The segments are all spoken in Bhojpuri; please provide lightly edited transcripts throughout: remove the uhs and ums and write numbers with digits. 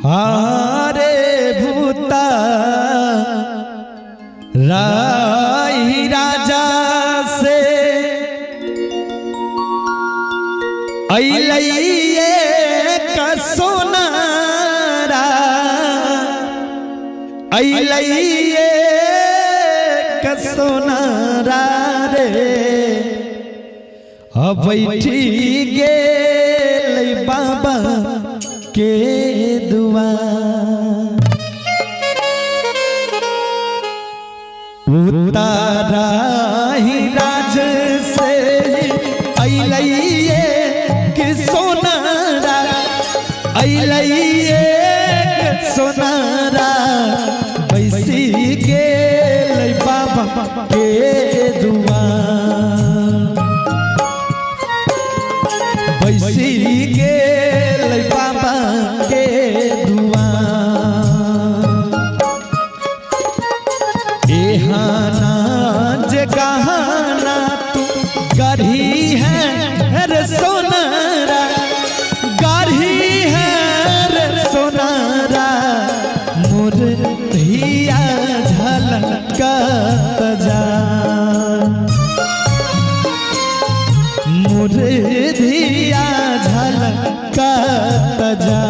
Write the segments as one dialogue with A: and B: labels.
A: हारे भूता राही राजा से अइलैये कसोनारा अइलैये कसोनारा रे अब बैठी गेलै बाबा के दुआर उतारा ही राज से अइलैये कि सोनारा अइलैये कि सोनारा बैसी गेलै बाबा के दुआर बैसी गेलै बाबा के एहाना जगहाना तू गढ़ी है रे सोनारा गढ़ी है रे सोनारा मोर धिया झलकत जा मोर धिया झलकत जा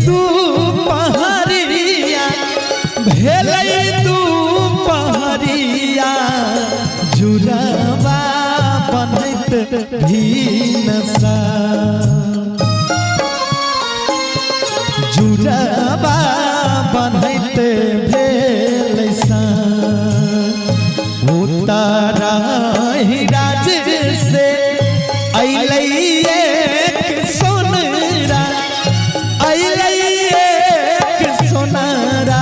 A: तू पहरिया भेलै तू पहरिया जुड़वा बनैत भीनसा जुड़वा बनैत भेलैसा उतारा ही राज से अइलैये सोनारा अइलैये सोनारा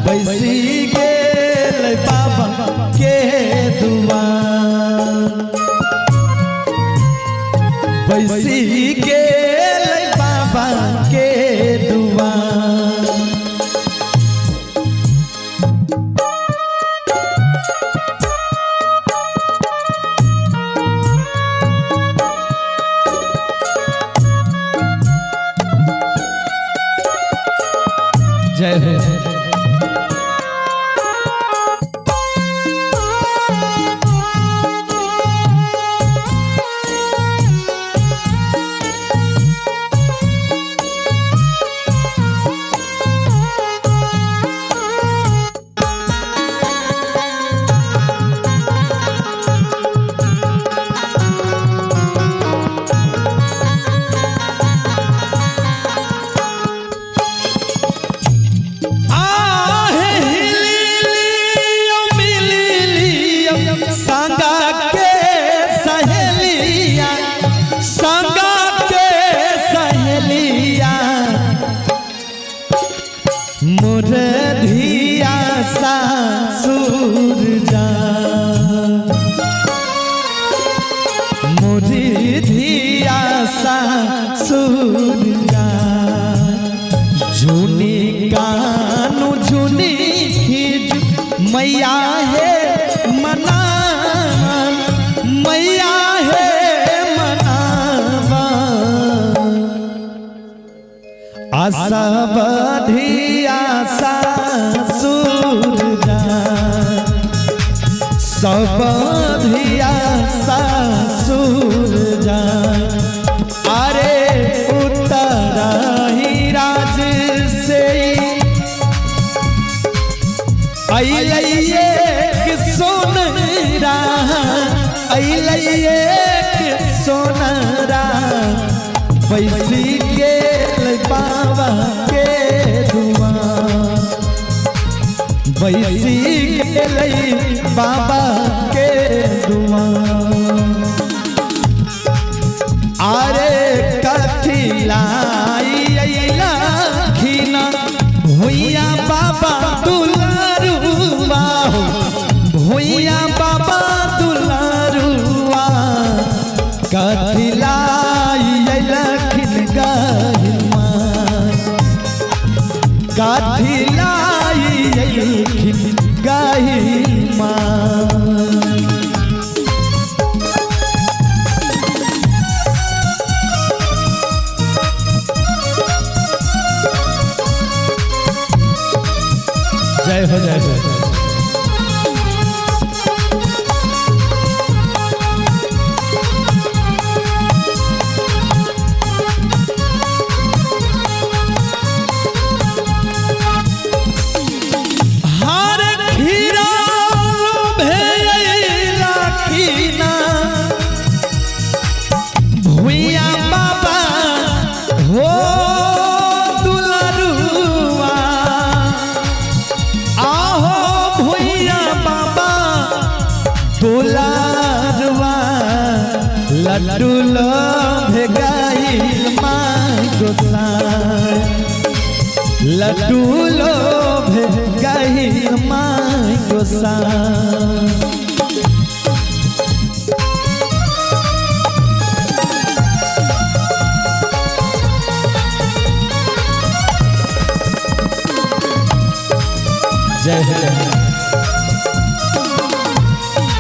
A: बैसी गेलै बाबा के दुआर बैसी गेलै बाबा के दुआर जय हो मोर धिया सासुर जा मोर धिया सासुर जा झुनी कानू झुनी खींच मैया है मना मैया है मनावा आशा बधिया सासुर जा सब धिया सासुर जा अरे उतारा ही राज से अइलैये सोनारा अइलैये सोनारा बैसी गेलै बाबा के दुआर बैसी गेलै बाबा के दुलारवा लड्डू लोभ गाइल माँ गोसाई लड्डू लोभ गाइल माँ गोसाई जय जय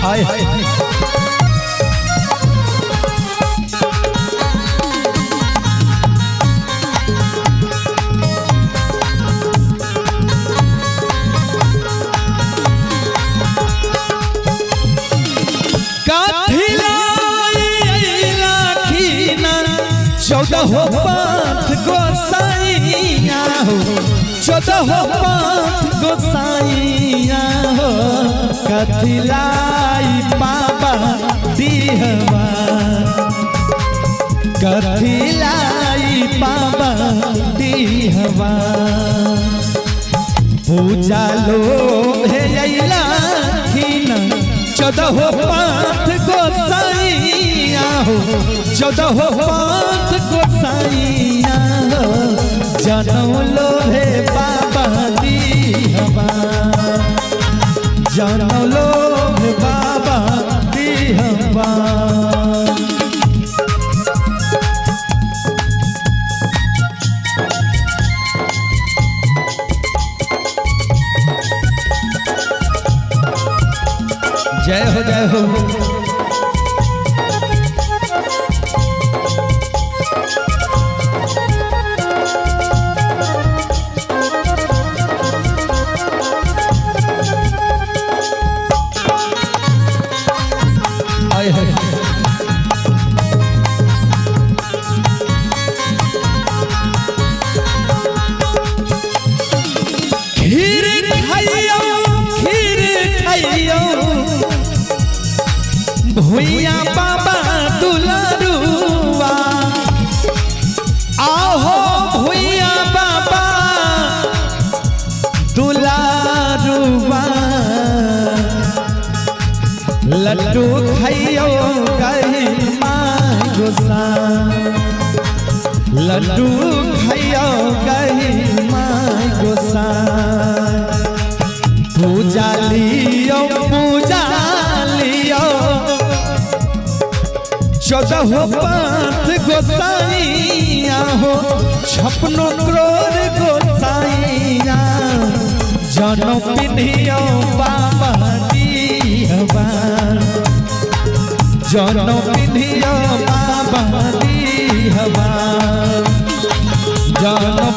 A: हाय चौदह पंथ गोसाइया हो 14 पंथ गोसाइया हो कथिलाई बाबा दिहवा कथिलाई बाबा दिहवा पूजा लो भेला खीन 14 पंथ गोसाइया हो 14 पंथ गोसाइया हो जनम लो हे बाबा दिहवा जनम लो हे बाबा दिहवा जय हो जय हो खीर खाइयो भुइया बाबा दुलारुआ आहो भुइया बाबा दुलारुआ लड्डू खाइयो गहिल माँ गोसाई लड्डू खाइयो गहिल माँ गोसाई पूजा लियो 14 पंथ गोसाइया हो 56 करोड़ गोसाइया जनम पिन्हियो बाबा दिहवा जनम पिन्हियो बाबा दिहवा जनम